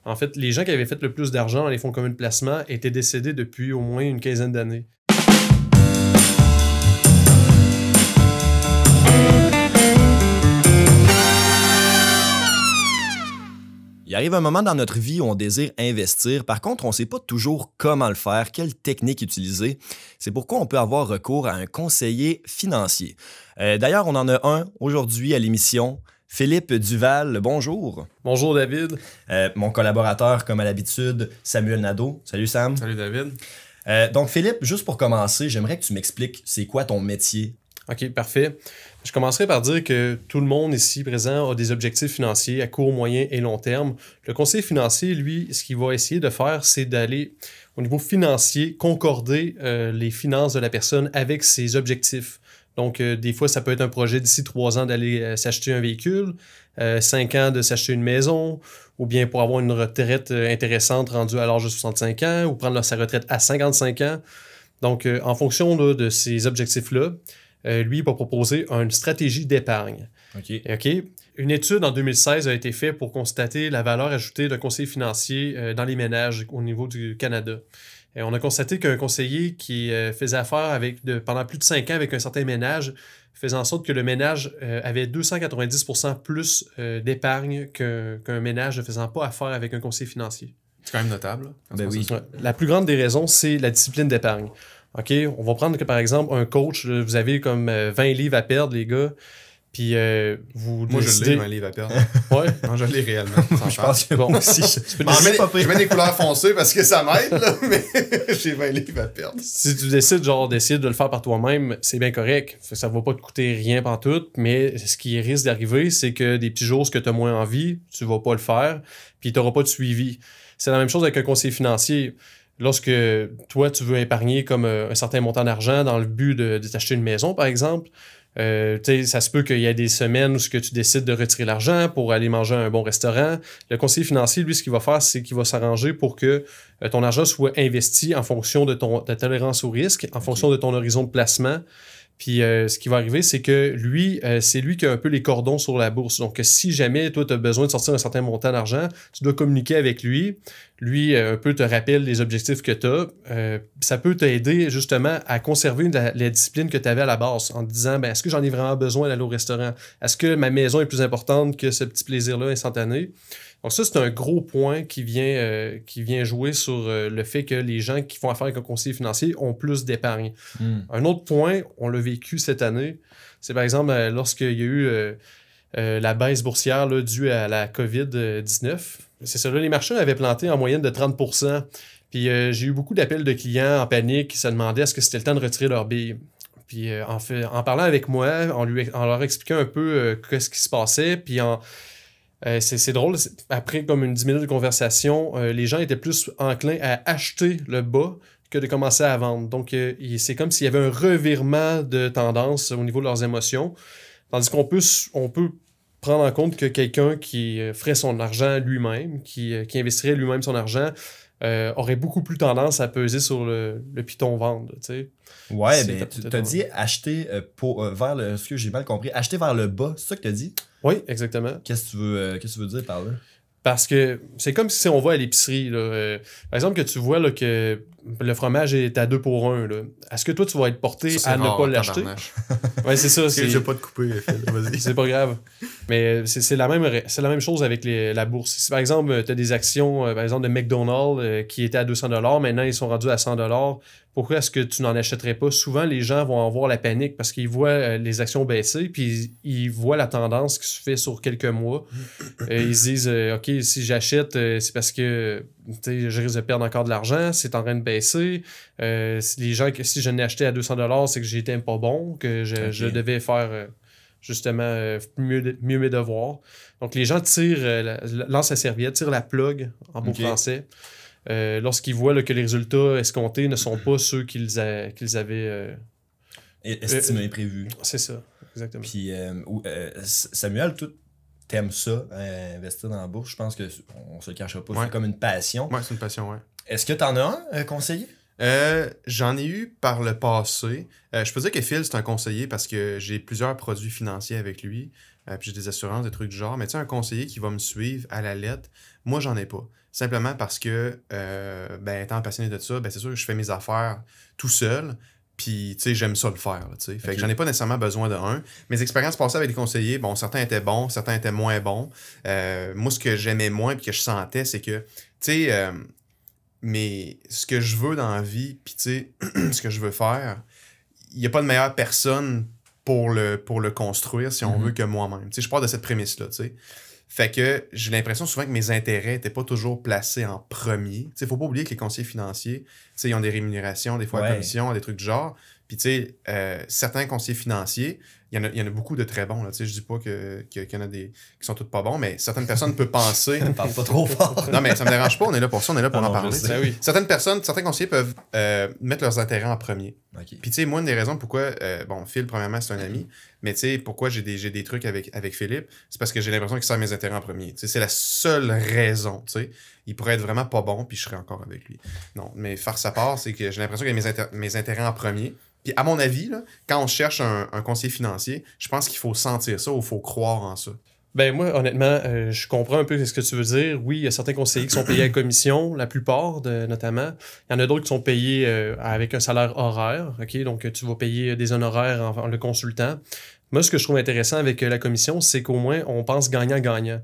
En fait, les gens qui avaient fait le plus d'argent dans les fonds communs de placement étaient décédés depuis au moins une quinzaine d'années. Il arrive un moment dans notre vie où on désire investir. Par contre, on ne sait pas toujours comment le faire, quelle technique utiliser. C'est pourquoi on peut avoir recours à un conseiller financier. D'ailleurs, on en a un aujourd'hui à l'émission. Philippe Duval, bonjour. Bonjour David. Mon collaborateur, comme à l'habitude, Samuel Nadeau. Salut Sam. Salut David. Donc Philippe, juste pour commencer, j'aimerais que tu m'expliques c'est quoi ton métier. OK, parfait. Je commencerai par dire que tout le monde ici présent a des objectifs financiers à court, moyen et long terme. Le conseiller financier, lui, ce qu'il va essayer de faire, c'est d'aller, au niveau financier, concorder les finances de la personne avec ses objectifs. Donc, des fois, ça peut être un projet d'ici 3 ans d'aller s'acheter un véhicule, 5 ans de s'acheter une maison, ou bien pour avoir une retraite intéressante rendue à l'âge de 65 ans, ou prendre sa retraite à 55 ans. Donc, en fonction là, de ces objectifs-là, lui, il va proposer une stratégie d'épargne. OK. Une étude en 2016 a été faite pour constater la valeur ajoutée d'un conseiller financier dans les ménages au niveau du Canada. Et on a constaté qu'un conseiller qui faisait affaire pendant plus de 5 ans avec un certain ménage faisait en sorte que le ménage avait 290% plus d'épargne qu'un ménage ne faisant pas affaire avec un conseiller financier. C'est quand même notable. Ben oui. La plus grande des raisons, c'est la discipline d'épargne. OK, on va prendre que, par exemple, un coach, vous avez comme 20 livres à perdre, les gars, puis vous Moi, décidez... je l'ai, un livre à perdre. Ouais. Non, je l'ai réellement. Je pense que Bon, moi aussi. Je mets des couleurs foncées parce que ça m'aide, là, mais j'ai 20 livres à perdre. Si tu décides de le faire par toi-même, c'est bien correct. Ça va pas te coûter rien pantoute, mais ce qui risque d'arriver, c'est que des petits jours que tu as moins envie, tu vas pas le faire, puis tu n'auras pas de suivi. C'est la même chose avec un conseiller financier. Lorsque toi, tu veux épargner comme un certain montant d'argent dans le but de t'acheter une maison, par exemple, ça se peut qu'il y ait des semaines où tu décides de retirer l'argent pour aller manger à un bon restaurant. Le conseiller financier, lui, ce qu'il va faire, c'est qu'il va s'arranger pour que ton argent soit investi en fonction de ta tolérance au risque, en fonction de ton horizon de placement. Puis ce qui va arriver, c'est que lui, c'est lui qui a un peu les cordons sur la bourse. Donc, si jamais toi, tu as besoin de sortir un certain montant d'argent, tu dois communiquer avec lui. Lui, un peu te rappelle les objectifs que tu as. Ça peut t'aider justement à conserver la discipline que tu avais à la base en te disant, est-ce que j'en ai vraiment besoin d'aller au restaurant? Est-ce que ma maison est plus importante que ce petit plaisir-là instantané? Donc ça, c'est un gros point qui vient jouer sur le fait que les gens qui font affaire avec un conseiller financier ont plus d'épargne. Un autre point, on l'a vécu cette année, c'est par exemple lorsqu'il y a eu la baisse boursière là, due à la COVID-19. C'est ça, là, les marchés avaient planté en moyenne de 30%. Puis j'ai eu beaucoup d'appels de clients en panique qui se demandaient est-ce que c'était le temps de retirer leurs billes. Puis en parlant avec moi, en leur expliquant un peu qu'est-ce qui se passait, puis c'est drôle, après comme une 10 minutes de conversation, les gens étaient plus enclins à acheter le bas que de commencer à vendre. Donc, c'est comme s'il y avait un revirement de tendance au niveau de leurs émotions. Tandis qu'on peut prendre en compte que quelqu'un qui ferait son argent lui-même, qui investirait lui-même son argent, aurait beaucoup plus tendance à peser sur le piton vendre, tu sais. Ouais, mais tu as dit acheter vers le... Est-ce que j'ai mal compris? Acheter vers le bas, c'est ça que tu as dit? Oui, exactement. Qu'est-ce que tu veux dire par là? Parce que c'est comme si on va à l'épicerie. Là, par exemple, que tu vois là, que le fromage est à 2 pour 1. Là. Est-ce que toi, tu vas être porté à ne pas l'acheter? Oui, c'est ça. Je vais pas te couper, vas-y. C'est pas grave. Mais c'est la même chose avec la bourse. Si par exemple, tu as des actions par exemple de McDonald's qui étaient à 200$, maintenant ils sont rendus à 100$, pourquoi est-ce que tu n'en achèterais pas? Souvent, les gens vont avoir la panique parce qu'ils voient les actions baisser, puis ils voient la tendance qui se fait sur quelques mois. Ils se disent, OK, si j'achète, c'est parce que je risque de perdre encore de l'argent, c'est en train de baisser. Si je n'ai acheté à 200$, c'est que j'étais pas bon, que je devais faire justement mieux mes devoirs. Donc, les gens lancent la serviette, tirent la plug en beau français. Lorsqu'ils voient là, que les résultats escomptés ne sont pas ceux qu'ils avaient estimés, prévus. C'est ça, exactement. Puis, Samuel, t'aimes ça, investir dans la bourse? Je pense qu'on se le cachera pas. Ouais. C'est comme une passion. Ouais, c'est une passion, ouais. Est-ce que t'en as un conseiller? J'en ai eu par le passé. Je peux dire que Phil, c'est un conseiller parce que j'ai plusieurs produits financiers avec lui. Puis j'ai des assurances, des trucs du genre. Mais tu sais, un conseiller qui va me suivre à la lettre, moi, j'en ai pas. Simplement parce que, étant passionné de ça, c'est sûr que je fais mes affaires tout seul. Puis, tu sais, j'aime ça le faire. Là, fait que j'en ai pas nécessairement besoin de un. Mes expériences passées avec des conseillers, bon, certains étaient bons, certains étaient moins bons. Moi, ce que j'aimais moins et que je sentais, c'est que, tu sais, mais ce que je veux dans la vie, puis tu sais, ce que je veux faire, il n'y a pas de meilleure personne pour le construire, si on veut, que moi-même. Tu sais, je pars de cette prémisse-là, tu sais. Fait que j'ai l'impression souvent que mes intérêts n'étaient pas toujours placés en premier. Tu sais, faut pas oublier que les conseillers financiers, tu sais, ils ont des rémunérations, des fois à commission, des trucs du genre. Puis, tu sais, certains conseillers financiers, il y en a beaucoup de très bons. Là. Tu sais, je dis pas qu'il y en a des qui sont tous pas bons, mais certaines personnes peuvent penser. Ne parle pas trop fort. Non, mais ça me dérange pas, on est là pour ça, on est là pour en parler. Ben oui. Certains conseillers peuvent mettre leurs intérêts en premier. Okay. Puis, tu sais, moi, une des raisons pourquoi, Phil, premièrement, c'est un ami, mais tu sais, pourquoi j'ai des trucs avec Philippe, c'est parce que j'ai l'impression qu'il sert mes intérêts en premier. Tu sais, c'est la seule raison, tu sais. Il pourrait être vraiment pas bon, puis je serais encore avec lui. Non, mais farce à part, c'est que j'ai l'impression qu'il y a mes intérêts en premier. Puis, à mon avis, là, quand on cherche un conseiller financier, je pense qu'il faut sentir ça ou il faut croire en ça. Ben moi, honnêtement, je comprends un peu ce que tu veux dire. Oui, il y a certains conseillers qui sont payés à commission, la plupart notamment. Il y en a d'autres qui sont payés avec un salaire horaire. Ok, donc, tu vas payer des honoraires en le consultant. Moi, ce que je trouve intéressant avec la commission, c'est qu'au moins, on pense gagnant-gagnant.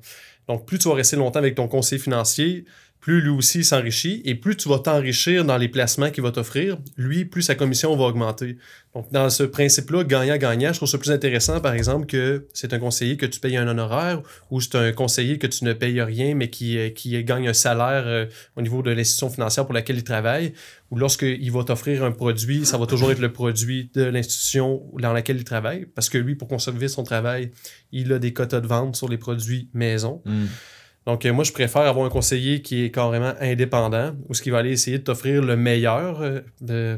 Donc, plus tu vas rester longtemps avec ton conseiller financier, plus lui aussi s'enrichit et plus tu vas t'enrichir dans les placements qu'il va t'offrir, lui, plus sa commission va augmenter. Donc, dans ce principe-là, gagnant-gagnant, je trouve ça plus intéressant, par exemple, que c'est un conseiller que tu payes un honoraire ou c'est un conseiller que tu ne payes rien, mais qui gagne un salaire au niveau de l'institution financière pour laquelle il travaille, ou lorsqu'il va t'offrir un produit, ça va toujours être le produit de l'institution dans laquelle il travaille, parce que lui, pour conserver son travail, il a des quotas de vente sur les produits maison. Donc, moi, je préfère avoir un conseiller qui est carrément indépendant ou ce qui va aller essayer de t'offrir le meilleur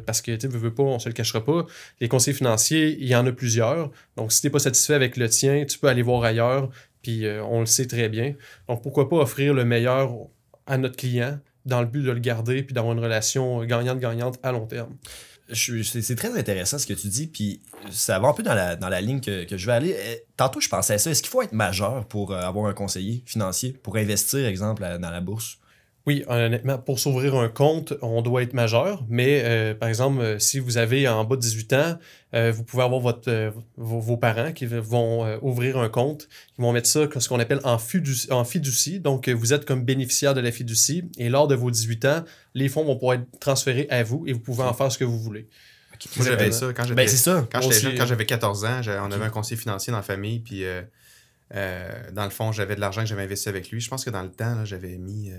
parce que, tu veux pas, on se le cachera pas. Les conseillers financiers, il y en a plusieurs. Donc, si tu n'es pas satisfait avec le tien, tu peux aller voir ailleurs, puis on le sait très bien. Donc, pourquoi pas offrir le meilleur à notre client dans le but de le garder puis d'avoir une relation gagnante-gagnante à long terme. C'est très intéressant ce que tu dis, puis ça va un peu dans la ligne que je vais aller. Tantôt, je pensais à ça. Est-ce qu'il faut être majeur pour avoir un conseiller financier, pour investir, exemple, dans la bourse? Oui, honnêtement, pour s'ouvrir un compte, on doit être majeur, mais par exemple, si vous avez en bas de 18 ans, vous pouvez avoir vos parents qui vont ouvrir un compte, ils vont mettre ça ce qu'on appelle en fiducie, donc vous êtes comme bénéficiaire de la fiducie, et lors de vos 18 ans, les fonds vont pouvoir être transférés à vous et vous pouvez en faire ce que vous voulez. Okay. Moi, j'avais ça quand j'étais jeune, quand j'avais 14 ans, on avait un conseiller financier dans la famille, puis dans le fond, j'avais de l'argent que j'avais investi avec lui. Je pense que dans le temps, là, j'avais mis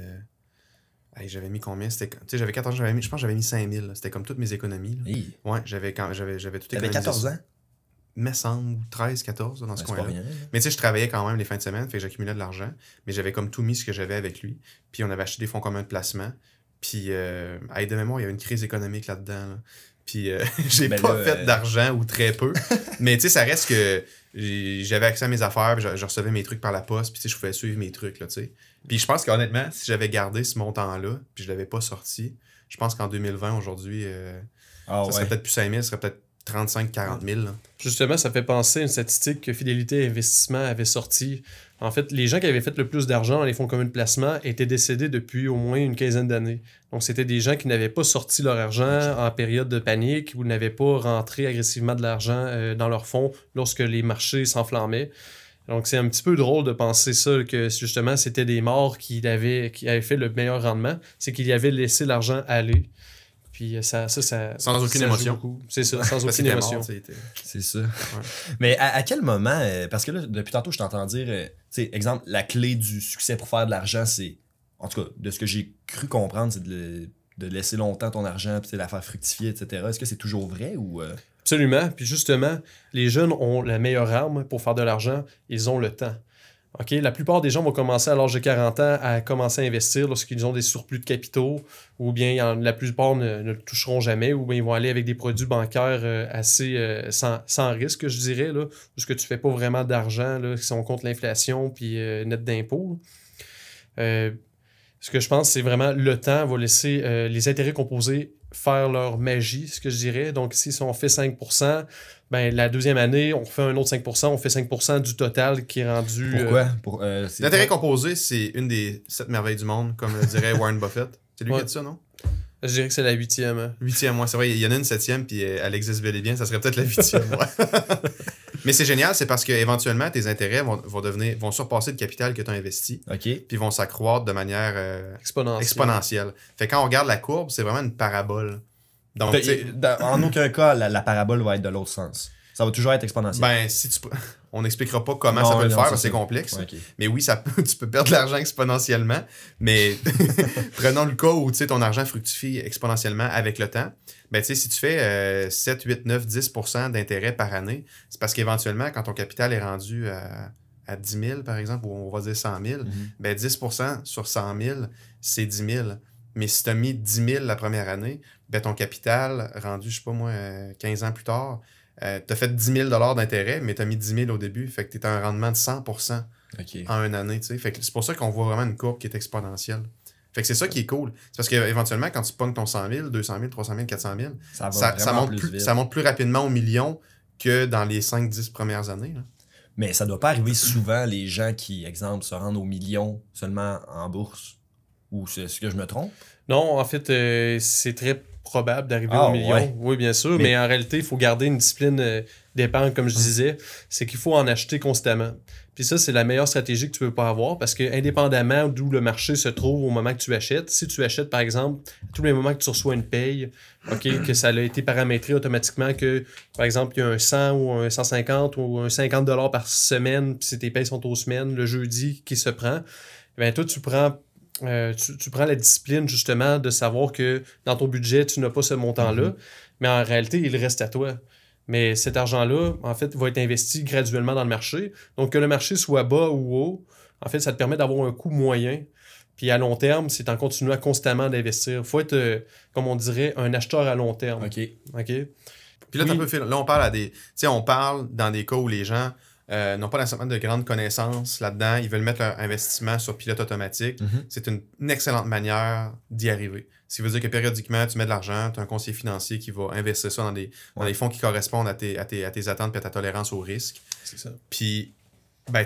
combien? J'avais 14 ans, je pense que j'avais mis 5 000. C'était comme toutes mes économies. Ouais, j'avais tout économisé. T'avais 14 ans? Me semble, 13, 14, dans ce coin-là. Mais tu sais, je travaillais quand même les fins de semaine, fait que j'accumulais de l'argent. Mais j'avais comme tout mis ce que j'avais avec lui. Puis on avait acheté des fonds communs de placement. Puis, de mémoire, il y avait une crise économique là-dedans. Là. Puis, j'ai pas fait d'argent ou très peu. Mais tu sais, ça reste que j'avais accès à mes affaires, je recevais mes trucs par la poste, puis tu sais, je pouvais suivre mes trucs, là, tu sais. Puis je pense qu'honnêtement, si j'avais gardé ce montant-là, puis je l'avais pas sorti, je pense qu'en 2020, aujourd'hui, ça serait peut-être plus 5 000, ça serait peut-être 35-40 000. Là. Justement, ça fait penser à une statistique que Fidélité Investissement avait sortie. En fait, les gens qui avaient fait le plus d'argent dans les fonds communs de placement étaient décédés depuis au moins une quinzaine d'années. Donc, c'était des gens qui n'avaient pas sorti leur argent en période de panique ou n'avaient pas rentré agressivement de l'argent dans leurs fonds lorsque les marchés s'enflammaient. Donc, c'est un petit peu drôle de penser ça, que justement, c'était des morts qui avaient fait le meilleur rendement. C'est qu'ils avaient laissé l'argent aller. Puis ça sans aucune émotion. C'est ça, sans aucune émotion. C'est ça. Ouais. Mais à quel moment, parce que là, depuis tantôt, je t'entends dire, tu sais, exemple, la clé du succès pour faire de l'argent, c'est, en tout cas, de ce que j'ai cru comprendre, c'est de laisser longtemps ton argent, puis la faire fructifier, etc. Est-ce que c'est toujours vrai ou... Absolument. Puis justement, les jeunes ont la meilleure arme pour faire de l'argent, ils ont le temps. Okay? La plupart des gens vont commencer à l'âge de 40 ans à commencer à investir lorsqu'ils ont des surplus de capitaux ou bien la plupart ne le toucheront jamais ou bien ils vont aller avec des produits bancaires assez sans risque, je dirais, là, parce que tu ne fais pas vraiment d'argent là, qui sont contre l'inflation puis net d'impôts. Ce que je pense, c'est vraiment le temps va laisser les intérêts composés faire leur magie, ce que je dirais. Donc, si on fait 5%, ben, la deuxième année, on fait un autre 5%, on fait 5% du total qui est rendu... Pourquoi? L'intérêt composé, c'est une des 7 merveilles du monde, comme le dirait Warren Buffett. C'est lui qui a dit ça, non? Je dirais que c'est la 8e. Hein. 8e, moi, c'est vrai, il y en a une 7e, puis elle existe bel et bien, ça serait peut-être la 8e. Ouais. Mais c'est génial, c'est parce qu'éventuellement, tes intérêts vont surpasser le capital que tu as investi, puis vont s'accroître de manière exponentielle. Fait que quand on regarde la courbe, c'est vraiment une parabole. Donc, en aucun cas, la parabole va être de l'autre sens. Ça va toujours être exponentiel. Ben, on n'expliquera pas comment ça peut le faire, parce que c'est complexe. Okay. Mais oui, tu peux perdre de l'argent exponentiellement. Mais prenons le cas où ton argent fructifie exponentiellement avec le temps. Ben, si tu fais 7, 8, 9, 10% d'intérêt par année, c'est parce qu'éventuellement, quand ton capital est rendu à 10 000, par exemple, ou on va dire 100 000, ben 10% sur 100 000, c'est 10 000. Mais si tu as mis 10 000 la première année, ben ton capital rendu, je sais pas moi, 15 ans plus tard, tu as fait 10 000 d'intérêt, mais tu as mis 10 000 au début. Fait que tu es à un rendement de 100% en une année. Fait que c'est pour ça qu'on voit vraiment une courbe qui est exponentielle. Fait que c'est ça qui est cool. C'est parce qu'éventuellement, quand tu pognes ton 100 000, 200 000, 300 000, 400 000, ça monte plus rapidement au million que dans les 5-10 premières années. Là. Mais ça doit pas arriver souvent, les gens qui, exemple, se rendent au million seulement en bourse. Ou c'est ce que je me trompe? Non, en fait, c'est très probable d'arriver au million. Ouais. Oui, bien sûr, mais en réalité, il faut garder une discipline d'épargne, comme je disais. C'est qu'il faut en acheter constamment. Puis ça, c'est la meilleure stratégie que tu peux pas avoir parce que indépendamment d'où le marché se trouve au moment que tu achètes, si tu achètes, par exemple, à tous les moments que tu reçois une paye, que ça a été paramétré automatiquement que, par exemple, il y a un 100 ou un 150 ou un 50 $ par semaine, puis si tes payes sont aux semaines, le jeudi qui se prend, bien toi, tu prends la discipline justement de savoir que dans ton budget, tu n'as pas ce montant-là, mais en réalité, il reste à toi. Mais cet argent-là, en fait, va être investi graduellement dans le marché. Donc, que le marché soit bas ou haut, en fait, ça te permet d'avoir un coût moyen. Puis à long terme, c'est en continuant constamment d'investir. Il faut être, comme on dirait, un acheteur à long terme. OK. Puis là, là, on parle on parle dans des cas où les gens n'ont pas nécessairement de grandes connaissances là-dedans. Ils veulent mettre leur investissement sur pilote automatique. C'est une excellente manière d'y arriver. Ce qui veut dire que périodiquement, tu mets de l'argent, tu as un conseiller financier qui va investir ça dans des fonds qui correspondent à tes attentes et à ta tolérance au risque. C'est ça. Puis,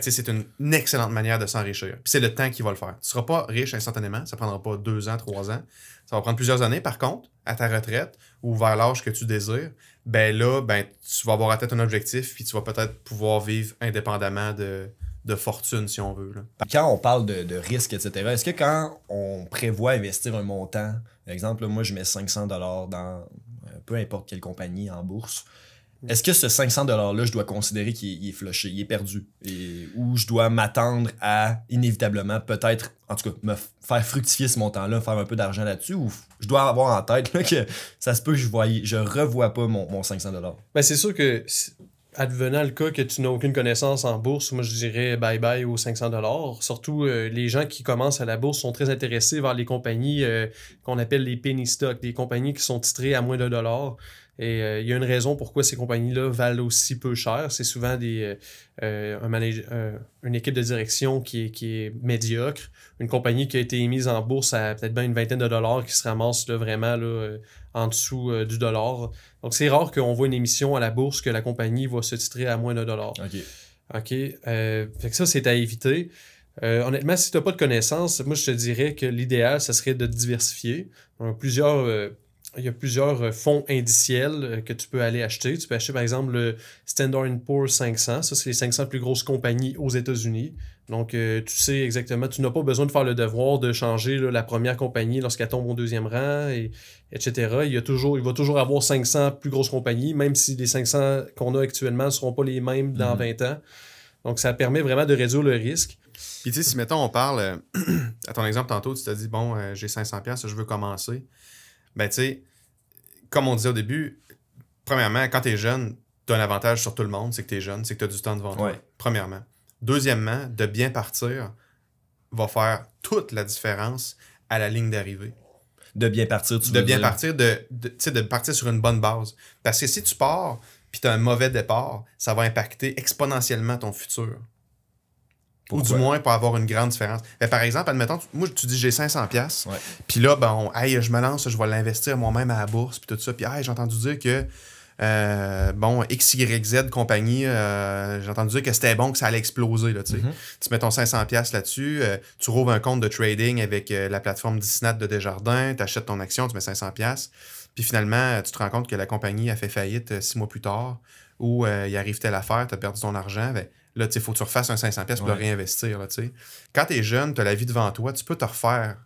c'est une excellente manière de s'enrichir. Puis c'est le temps qui va le faire. Tu ne seras pas riche instantanément. Ça ne prendra pas 2 ans, 3 ans. Ça va prendre plusieurs années. Par contre, à ta retraite ou vers l'âge que tu désires, tu vas avoir atteint ton objectif puis tu vas peut-être pouvoir vivre indépendamment de fortune, si on veut. Là. Quand on parle de risque, etc., est-ce que quand on prévoit investir un montant, par exemple, là, moi, je mets 500 $ dans peu importe quelle compagnie en bourse, est-ce que ce 500 $-là, je dois considérer qu'il est flushé, il est perdu? Ou je dois m'attendre à, inévitablement, peut-être, en tout cas, me faire fructifier ce montant-là, faire un peu d'argent là-dessus? Ou je dois avoir en tête là, que ça se peut que je revois pas mon 500 $? Ben, c'est sûr que, advenant le cas que tu n'as aucune connaissance en bourse, moi je dirais bye-bye aux 500 $. Surtout, les gens qui commencent à la bourse sont très intéressés vers les compagnies qu'on appelle les penny stocks, des compagnies qui sont titrées à moins de $. Et il y a une raison pourquoi ces compagnies-là valent aussi peu cher. C'est souvent une équipe de direction qui est médiocre. Une compagnie qui a été émise en bourse à peut-être bien une vingtaine de dollars qui se ramasse là, vraiment là, en dessous du dollar. Donc, c'est rare qu'on voit une émission à la bourse que la compagnie va se titrer à moins de $. OK. Fait que ça, c'est à éviter. Honnêtement, si tu n'as pas de connaissances, moi, je te dirais que l'idéal, ça serait de diversifier. Donc, il y a plusieurs fonds indiciels que tu peux aller acheter. Tu peux acheter, par exemple, le Standard & Poor's 500. Ça, c'est les 500 plus grosses compagnies aux États-Unis. Donc, tu sais exactement, tu n'as pas besoin de faire le devoir de changer là, la première compagnie lorsqu'elle tombe au deuxième rang, etc. Il va toujours avoir 500 plus grosses compagnies, même si les 500 qu'on a actuellement ne seront pas les mêmes dans 20 ans. Donc, ça permet vraiment de réduire le risque. Puis, tu sais, si, mettons, on parle, à ton exemple tantôt, tu t'as dit, bon, j'ai 500$, je veux commencer. Ben, tu sais, comme on disait au début, premièrement, quand tu es jeune, tu as un avantage sur tout le monde, c'est que tu es jeune, c'est que tu as du temps devant toi. Premièrement. Deuxièmement, de bien partir va faire toute la différence à la ligne d'arrivée. De bien partir, tu veux dire? Partir, de partir sur une bonne base. Parce que si tu pars puis tu as un mauvais départ, ça va impacter exponentiellement ton futur. Ou du moins pour avoir une grande différence. Mais par exemple, admettons, moi, tu dis j'ai 500$. Ouais. Puis là, bon, hey, je me lance, je vais l'investir moi-même à la bourse, puis tout ça. Puis hey, j'ai entendu dire que, bon, XYZ compagnie, j'ai entendu dire que c'était bon, que ça allait exploser, là, tu sais. Tu mets ton 500$ là-dessus, tu rouvres un compte de trading avec la plateforme Disnat de Desjardins, tu achètes ton action, tu mets 500$. Puis finalement, tu te rends compte que la compagnie a fait faillite 6 mois plus tard, ou il arrive telle affaire, tu as perdu ton argent. Ben, là, il faut que tu refasses un 500$ pour le réinvestir. Là, t'sais. Quand tu es jeune, tu as la vie devant toi, tu peux te refaire.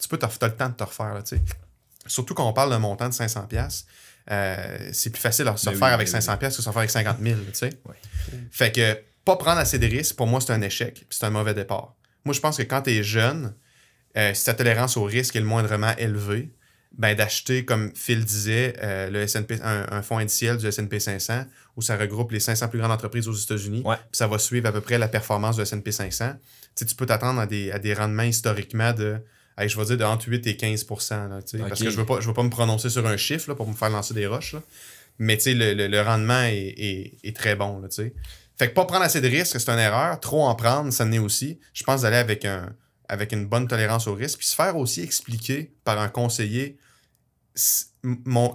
Tu as le temps de te refaire. Là, surtout quand on parle d'un montant de 500$, c'est plus facile de se refaire avec 500$ que de se refaire avec 50 000. Fait que pas prendre assez de risques, pour moi, c'est un échec. Puis c'est un mauvais départ. Moi, je pense que quand tu es jeune, si ta tolérance au risque est le moindrement élevée, ben, d'acheter, comme Phil disait, le S&P, un fonds indiciel du S&P 500 où ça regroupe les 500 plus grandes entreprises aux États-Unis. Puis ça va suivre à peu près la performance du S&P 500. Tu peux t'attendre à des rendements historiquement de, je vais dire, de entre 8 et 15%. Là, parce que je veux pas me prononcer sur un chiffre là, pour me faire lancer des roches. Là. Mais le rendement est très bon. Là, fait que pas prendre assez de risques, c'est une erreur. Trop en prendre, ça en est aussi. Je pense d'aller avec une bonne tolérance au risque, puis se faire aussi expliquer par un conseiller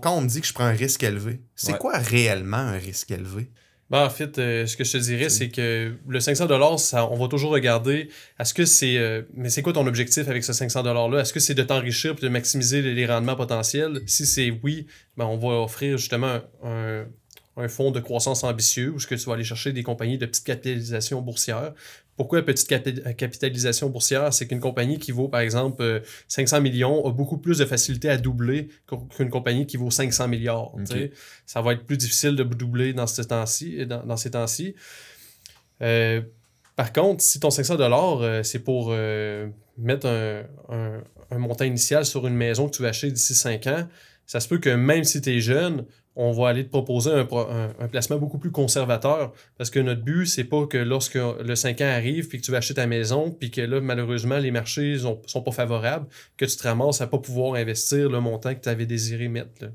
quand on me dit que je prends un risque élevé, c'est quoi réellement un risque élevé? Ben, en fait, ce que je te dirais, c'est que le 500$, on va toujours regarder, est-ce que c'est... mais c'est quoi ton objectif avec ce 500$-là? Est-ce que c'est de t'enrichir et de maximiser les rendements potentiels? Si c'est oui, ben on va offrir justement un fonds de croissance ambitieux où tu vas aller chercher des compagnies de petite capitalisation boursière. Pourquoi petite capitalisation boursière? C'est qu'une compagnie qui vaut, par exemple, 500 millions a beaucoup plus de facilité à doubler qu'une compagnie qui vaut 500 milliards. Okay. Ça va être plus difficile de doubler dans ces temps-ci. Par contre, si ton 500$, c'est pour mettre un montant initial sur une maison que tu vas acheter d'ici 5 ans, ça se peut que même si tu es jeune, on va aller te proposer un placement beaucoup plus conservateur parce que notre but, c'est pas que lorsque le 5 ans arrive puis que tu vas acheter ta maison puis que là, malheureusement, les marchés sont pas favorables, que tu te ramasses à pas pouvoir investir le montant que tu avais désiré mettre.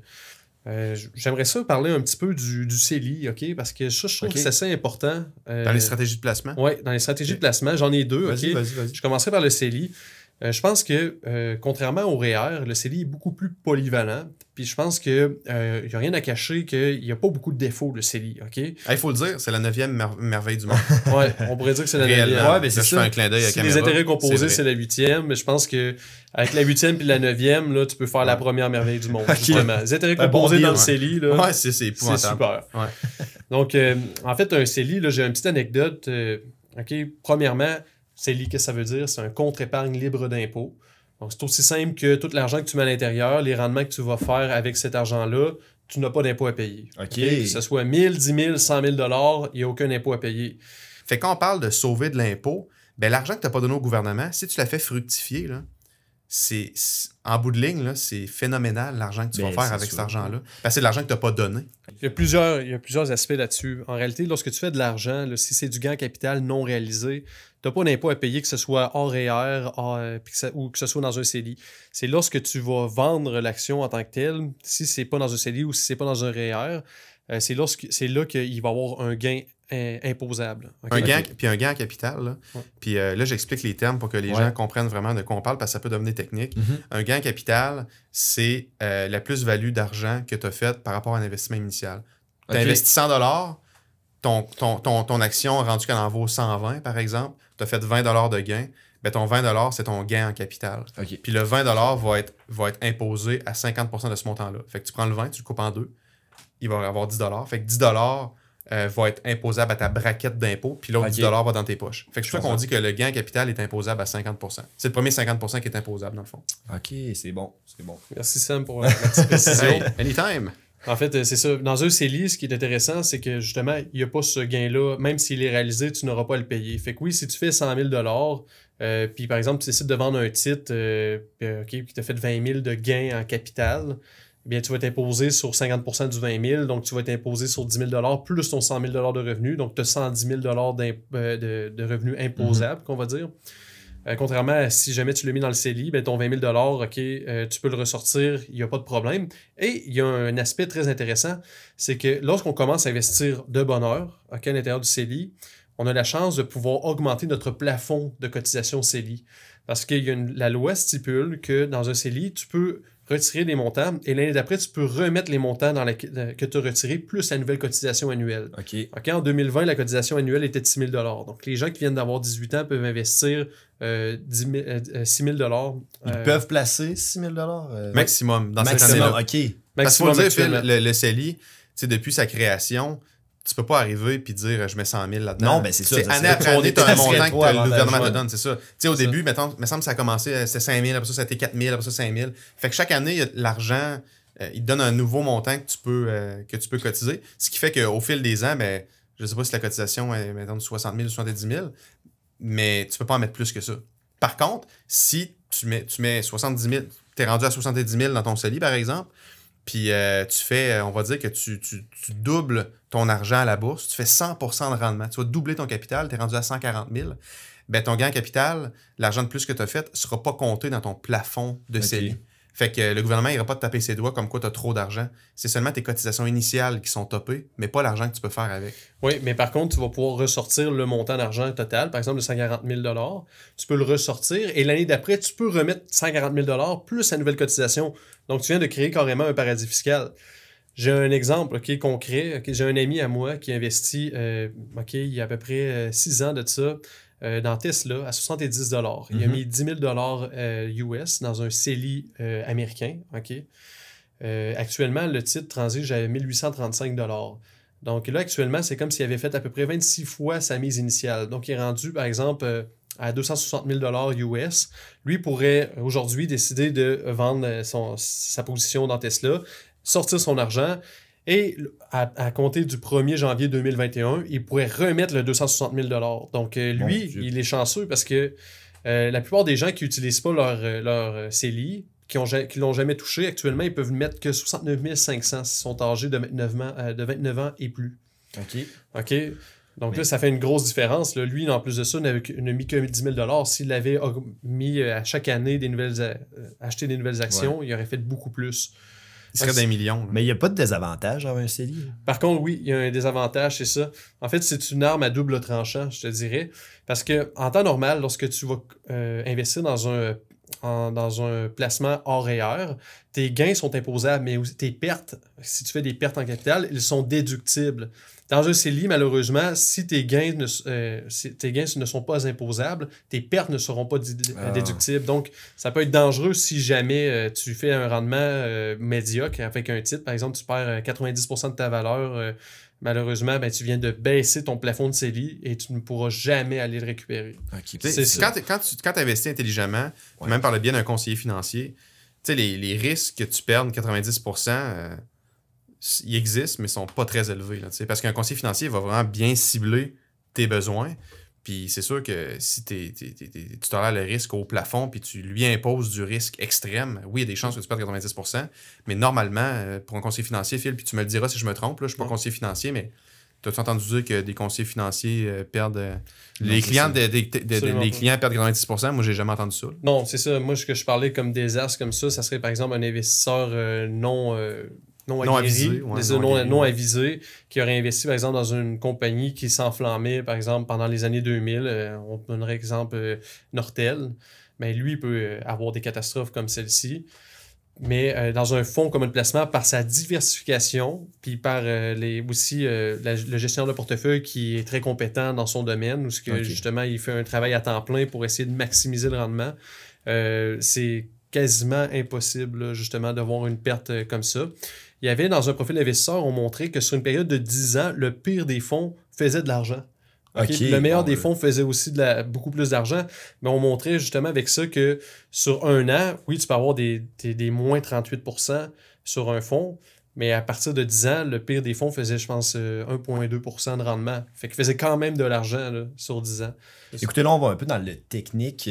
J'aimerais ça parler un petit peu du CELI, OK? Parce que ça, je trouve que c'est assez important. Dans les stratégies de placement? Oui, dans les stratégies de placement, j'en ai deux. Vas-y. Je commencerai par le CELI. Je pense que, contrairement au REER, le CELI est beaucoup plus polyvalent. Puis je pense qu'il n'y a rien à cacher qu'il n'y a pas beaucoup de défauts, le CELI. Okay? Il faut le dire, c'est la 9e merveille du monde. Oui, on pourrait dire que c'est la 9e. Ouais, c'est ça. Je fais un clin d'œil à caméra. Les intérêts composés, c'est la 8e. Mais je pense qu'avec la 8e et la 9e, là, tu peux faire la première merveille du monde. Justement. Les intérêts composés dans le CELI, là, c'est épouvantable. C'est super. Ouais. Donc, en fait, un CELI, là, j'ai une petite anecdote. Premièrement, CELI, qu'est-ce que ça veut dire? C'est un contre-épargne libre d'impôt. Donc, c'est aussi simple que tout l'argent que tu mets à l'intérieur, les rendements que tu vas faire avec cet argent-là, tu n'as pas d'impôt à payer. Que ce soit 1000, 10 000, 100 000 $, il n'y a aucun impôt à payer. Fait que quand on parle de sauver de l'impôt, ben l'argent que tu n'as pas donné au gouvernement, si tu l'as fait fructifier, là, en bout de ligne, là, c'est phénoménal l'argent que tu vas faire avec cet argent-là. Parce que c'est de l'argent que tu n'as pas donné. Il y a plusieurs aspects là-dessus. En réalité, lorsque tu fais de l'argent, là, si c'est du gain capital non réalisé, tu n'as pas d'impôt à payer, que ce soit hors REER ou que ce soit dans un CELI. C'est lorsque tu vas vendre l'action en tant que telle, si c'est pas dans un CELI ou si c'est pas dans un REER, c'est là qu'il va y avoir un gain imposable. Okay? Un gain en capital. Là. Ouais. Puis là, j'explique les termes pour que les gens comprennent vraiment de quoi on parle parce que ça peut devenir technique. Un gain en capital, c'est la plus-value d'argent que tu as faite par rapport à un investissement initial. Tu as investi 100 $, ton action rendu qu'elle en vaut 120, par exemple, tu as fait 20 $ de gain, ben ton 20 $, c'est ton gain en capital. Puis le 20 $ va être imposé à 50% de ce montant-là. Fait que tu prends le 20, tu le coupes en deux, il va avoir 10 $. Fait que 10 $ va être imposable à ta braquette d'impôt, puis l'autre 10 $ va dans tes poches. Fait que c'est pour ça qu'on dit que le gain en capital est imposable à 50%. C'est le premier 50% qui est imposable, dans le fond. OK, c'est bon. Merci Sam pour la petite précision. Hey, anytime! En fait, c'est ça. Dans un CELI, ce qui est intéressant, c'est que justement, il n'y a pas ce gain-là. Même s'il est réalisé, tu n'auras pas à le payer. Fait que oui, si tu fais 100 000 $, puis par exemple, tu décides de vendre un titre puis tu as fait 20 000 de gains en capital, eh bien, tu vas t'imposer sur 50% du 20 000, donc tu vas t'imposer sur 10 000 $ plus ton 100 000 $ de revenus. Donc, tu as 110 000 $ de revenus imposables, qu'on va dire. Contrairement à si jamais tu l'as mis dans le CELI, ben ton 20 000 $, tu peux le ressortir, il n'y a pas de problème. Et il y a un aspect très intéressant, c'est que lorsqu'on commence à investir de bonne heure à l'intérieur du CELI, on a la chance de pouvoir augmenter notre plafond de cotisation CELI. Parce que la loi stipule que dans un CELI, tu peux retirer des montants et l'année d'après, tu peux remettre les montants que tu as retirés plus la nouvelle cotisation annuelle. OK. En 2020, la cotisation annuelle était de 6 000 $. Donc, les gens qui viennent d'avoir 18 ans peuvent investir 6 000 $. Ils peuvent placer 6 000 Maximum dans cette Maximum, année-là. OK. Parce qu'il faut dire, Phil, actuellement. le CELI, depuis sa création, tu peux pas arriver et dire je mets 100 000 là-dedans. Non, ben c'est ça. Année après année, tu as un montant que le gouvernement te ouais. donne, c'est ça. Au début, mettons, me semble que ça a commencé, c'était 5 000, après ça, c'était 4 000, après ça, 5 000. Fait que chaque année, l'argent, il te donne un nouveau montant que tu peux cotiser. Ce qui fait qu'au fil des ans, ben, je sais pas si la cotisation est, mettons, de 60 000 ou 70 000, mais tu peux pas en mettre plus que ça. Par contre, si tu mets 70 000, tu es rendu à 70 000 dans ton CELI, par exemple, puis tu fais, on va dire que tu doubles ton argent à la bourse, tu fais 100% de rendement. Tu vas doubler ton capital, tu es rendu à 140 000. Ben, ton gain en capital, l'argent de plus que tu as fait, ne sera pas compté dans ton plafond de CELI. Fait que le gouvernement n'ira pas te taper ses doigts comme quoi tu as trop d'argent. C'est seulement tes cotisations initiales qui sont topées, mais pas l'argent que tu peux faire avec. Oui, mais par contre, tu vas pouvoir ressortir le montant d'argent total, par exemple de 140 000 $. Tu peux le ressortir et l'année d'après, tu peux remettre 140 000 $ plus la nouvelle cotisation. Donc, tu viens de créer carrément un paradis fiscal. J'ai un exemple concret. J'ai un ami à moi qui investit il y a à peu près 6 ans de ça dans Tesla à 70 $. Il a mis 10 000 $ US dans un CELI américain. Actuellement, le titre transige à 1835 $. Donc là, actuellement, c'est comme s'il avait fait à peu près 26 fois sa mise initiale. Donc, il est rendu, par exemple, à 260 000 $ US. Lui pourrait aujourd'hui décider de vendre sa position dans Tesla, sortir son argent et à compter du 1er janvier 2021, il pourrait remettre le 260 000 $. Donc, lui, il est chanceux parce que la plupart des gens qui n'utilisent pas leur CELI, qui l'ont jamais touché, actuellement, ils peuvent mettre que 69 500 s'ils sont âgés de 29 ans et plus. OK. Donc là, ça fait une grosse différence. Là. Lui, en plus de ça, n'a mis que 10 000 $. S'il avait mis à chaque année acheté des nouvelles actions, il aurait fait beaucoup plus. Il serait d'un million. Mais il n'y a pas de désavantage avec un CELI. Par contre, oui, il y a un désavantage, c'est ça. En fait, c'est une arme à double tranchant, je te dirais. Parce que en temps normal, lorsque tu vas investir dans un placement hors et heure, tes gains sont imposables, mais tes pertes, si tu fais des pertes en capital, ils sont déductibles. Dans un CELI, malheureusement, si tes gains ne sont pas imposables, tes pertes ne seront pas déductibles. Donc, ça peut être dangereux si jamais tu fais un rendement médiocre avec un titre. Par exemple, tu perds 90% de ta valeur. Malheureusement, tu viens de baisser ton plafond de CELI et tu ne pourras jamais aller le récupérer. Quand tu investis intelligemment, même par le biais d'un conseiller financier, les risques que tu perdes 90%, ils existent, mais ils sont pas très élevés. Là, parce qu'un conseiller financier va vraiment bien cibler tes besoins. Puis c'est sûr que si tu tolères le risque au plafond puis tu lui imposes du risque extrême, oui, il y a des chances que tu perdes 90%, mais normalement, pour un conseiller financier, Phil, puis tu me le diras si je me trompe, là, je ne suis pas conseiller financier, mais t'as-tu entendu dire que des conseillers financiers perdent... les clients perdent 90%? Moi, j'ai jamais entendu ça. Non, c'est ça. Moi, ce que je parlais comme désastre comme ça serait par exemple un investisseur non avisé, qui aurait investi, par exemple, dans une compagnie qui s'enflammait, par exemple, pendant les années 2000. On donnerait exemple Nortel. Mais lui, il peut avoir des catastrophes comme celle-ci. Mais dans un fonds comme un placement, par sa diversification, puis par le gestionnaire de portefeuille qui est très compétent dans son domaine, où justement, il fait un travail à temps plein pour essayer de maximiser le rendement, c'est quasiment impossible, là, justement, d'avoir une perte comme ça. Il y avait, dans un profil d'investisseur, on montrait que sur une période de 10 ans, le pire des fonds faisait de l'argent. Le meilleur des fonds faisait aussi beaucoup plus d'argent, mais on montrait justement avec ça que sur un an, oui, tu peux avoir des moins 38% sur un fonds, mais à partir de 10 ans, le pire des fonds faisait, je pense, 1,2% de rendement. Fait qu'il faisait quand même de l'argent là, sur 10 ans. Écoutez, là, on va un peu dans le technique.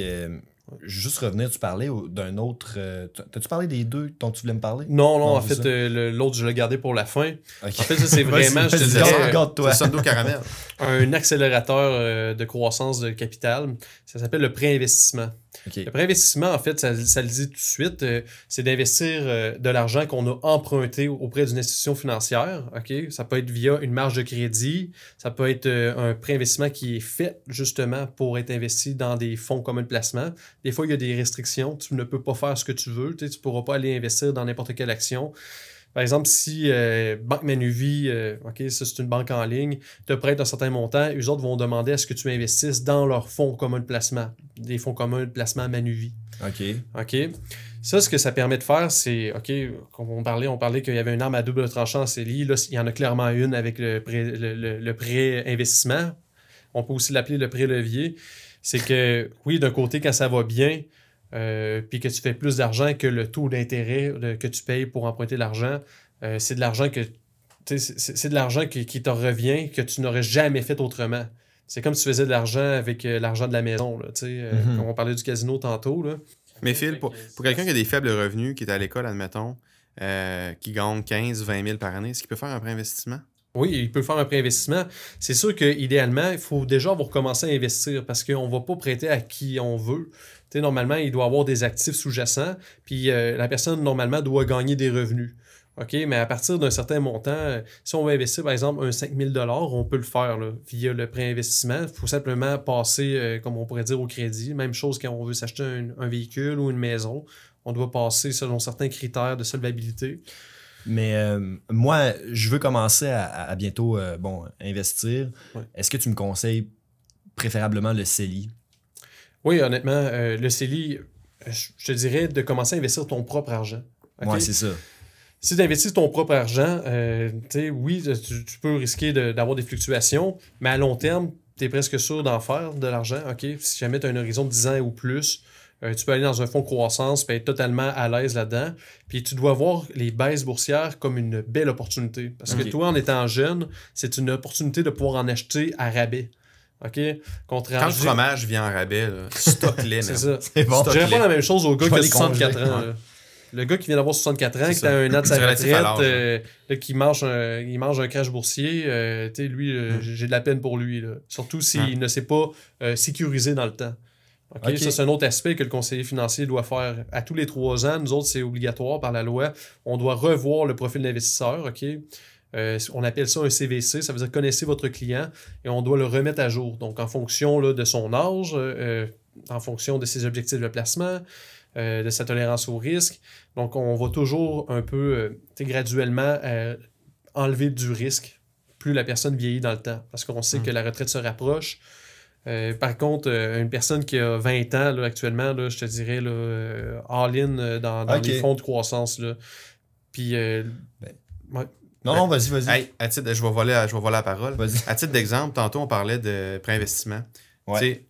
Juste revenir, tu parlais d'un autre... T'as-tu parlé des deux dont tu voulais me parler? Non, en fait, l'autre, je l'ai gardé pour la fin. En fait, ça, c'est vraiment, je te dirais, Sondo Caramel. un accélérateur de croissance de capital. Ça s'appelle le pré-investissement. OK. Le pré-investissement, en fait, ça le dit tout de suite, c'est d'investir de l'argent qu'on a emprunté auprès d'une institution financière. OK? Ça peut être via une marge de crédit, ça peut être un pré-investissement qui est fait justement pour être investi dans des fonds communs de placement. Des fois, il y a des restrictions. Tu ne peux pas faire ce que tu veux. Tu ne pourras pas aller investir dans n'importe quelle action. Par exemple, si Banque Manuvie, OK, ça c'est une banque en ligne, te prête un certain montant, eux autres vont demander à ce que tu investisses dans leurs fonds communs de placement, des fonds communs de placement Manuvie. OK. OK? Ça, ce que ça permet de faire, c'est, OK, comme on parlait qu'il y avait une arme à double tranchant en CELI. Là, il y en a clairement une avec le pré-investissement. On peut aussi l'appeler le pré-levier. C'est que, oui, d'un côté, quand ça va bien, puis que tu fais plus d'argent que le taux d'intérêt que tu payes pour emprunter l'argent, c'est de l'argent c'est de l'argent qui te revient que tu n'aurais jamais fait autrement. C'est comme si tu faisais de l'argent avec l'argent de la maison, là, comme on parlait du casino tantôt. Là. Mais Phil, pour quelqu'un qui a des faibles revenus, qui est à l'école, admettons, qui gagne 15-20 000 par année, est-ce qu'il peut faire un pré-investissement? Oui, il peut faire un pré-investissement. C'est sûr qu'idéalement, il faut déjà avoir commencé à investir parce qu'on ne va pas prêter à qui on veut. Tu sais, normalement, il doit avoir des actifs sous-jacents, puis la personne, normalement, doit gagner des revenus. OK, mais à partir d'un certain montant, si on veut investir, par exemple, un 5 000 $, on peut le faire là, via le pré-investissement. Il faut simplement passer, comme on pourrait dire, au crédit. Même chose quand on veut s'acheter un véhicule ou une maison. On doit passer selon certains critères de solvabilité. Mais moi, je veux commencer à bientôt investir. Ouais. Est-ce que tu me conseilles préférablement le CELI? Oui, honnêtement, le CELI, je te dirais de commencer à investir ton propre argent. Okay? Oui, c'est ça. Si tu investis ton propre argent, oui, tu peux risquer d'avoir des fluctuations, mais à long terme, tu es presque sûr d'en faire de l'argent. Okay? Si jamais tu as un horizon de 10 ans ou plus, tu peux aller dans un fonds de croissance et être totalement à l'aise là-dedans. Puis tu dois voir les baisses boursières comme une belle opportunité. Parce que toi, en étant jeune, c'est une opportunité de pouvoir en acheter à rabais. OK? Quand le fromage vient en rabais, stock-les. C'est ça. C'est bon. Je dirais pas la même chose au gars qui a 64 congeler. ans. Là. Le gars qui vient d'avoir 64 ans, C'est qui ça. a un an de sa C'est relatif à retraite, qui mange un crash boursier, lui, j'ai de la peine pour lui. Là. Surtout s'il ne s'est pas sécurisé dans le temps. Okay? Ça, c'est un autre aspect que le conseiller financier doit faire à tous les 3 ans. Nous autres, c'est obligatoire par la loi. On doit revoir le profil d'investisseur. Okay? On appelle ça un CVC, ça veut dire connaissez votre client et on doit le remettre à jour. Donc, en fonction là, de son âge, en fonction de ses objectifs de placement, de sa tolérance au risque. Donc, on va toujours un peu graduellement enlever du risque plus la personne vieillit dans le temps parce qu'on sait que la retraite se rapproche. Par contre, une personne qui a 20 ans là, actuellement, là, je te dirais all-in dans les fonds de croissance. Là. Puis, ouais. Non, vas-y. Hey, je vais voler la parole. Vas-y. À titre d'exemple, tantôt, on parlait de préinvestissement. Ouais.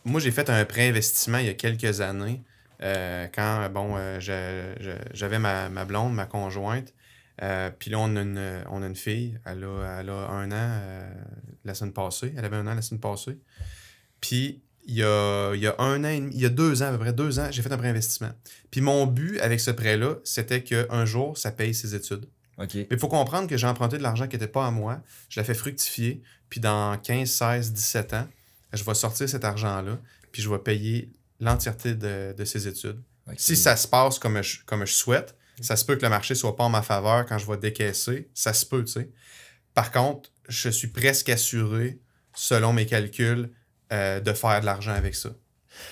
Moi, j'ai fait un préinvestissement il y a quelques années quand j'avais ma blonde, ma conjointe. Puis là, on a une fille. Elle a 1 an la semaine passée. Elle avait 1 an la semaine passée. Puis, il y a 1 an et demi, il y a 2 ans, à peu près 2 ans, j'ai fait un préinvestissement. Puis mon but avec ce prêt-là, c'était qu'un jour, ça paye ses études. Okay. Mais il faut comprendre que j'ai emprunté de l'argent qui n'était pas à moi. Je l'ai fait fructifier. Puis dans 15, 16, 17 ans, je vais sortir cet argent-là. Puis je vais payer l'entièreté de ses études. Okay. Si ça se passe comme je souhaite, ça se peut que le marché ne soit pas en ma faveur quand je vais décaisser. Ça se peut, tu sais. Par contre, je suis presque assuré, selon mes calculs, de faire de l'argent avec ça.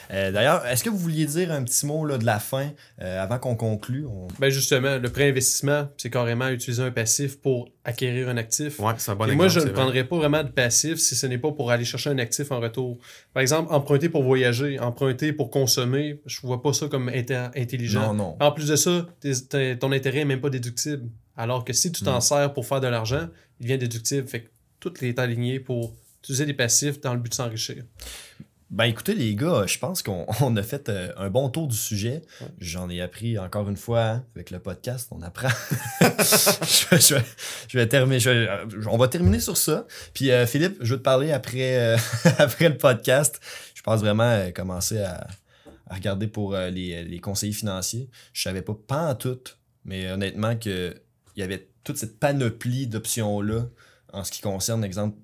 D'ailleurs, est-ce que vous vouliez dire un petit mot là, de la fin avant qu'on conclue? Ben justement, le pré-investissement, c'est carrément utiliser un passif pour acquérir un actif. Ouais, c'est un bon exemple. Moi, je ne prendrais pas vraiment de passif si ce n'est pas pour aller chercher un actif en retour. Par exemple, emprunter pour voyager, emprunter pour consommer, je ne vois pas ça comme étant intelligent. Non. En plus de ça, ton intérêt n'est même pas déductible. Alors que si tu t'en sers pour faire de l'argent, il devient déductible. Fait que tout est aligné pour utiliser des passifs dans le but de s'enrichir. Ben écoutez les gars, je pense qu'on a fait un bon tour du sujet. Ouais. J'en ai appris encore une fois avec le podcast, on apprend. je vais terminer. On va terminer sur ça. Puis Philippe, je vais te parler après le podcast. Je pense vraiment commencer à regarder pour les conseillers financiers. Je savais pas en tout, mais honnêtement qu'il y avait toute cette panoplie d'options là en ce qui concerne, exemple,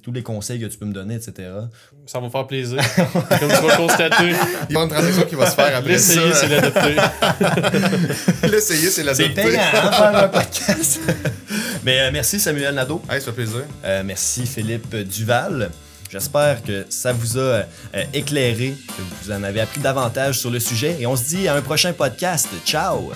tous les conseils que tu peux me donner, etc. Ça va me faire plaisir. Comme tu vas constater. Il y a une transaction qui va se faire après ça. L'essayer, c'est l'adopter. L'essayer, c'est l'adopter. C'est payant, hein, faire un podcast. Mais merci Samuel Nadeau. Hey, ça fait plaisir. Merci Philippe Duval. J'espère que ça vous a éclairé, que vous en avez appris davantage sur le sujet. Et on se dit à un prochain podcast. Ciao!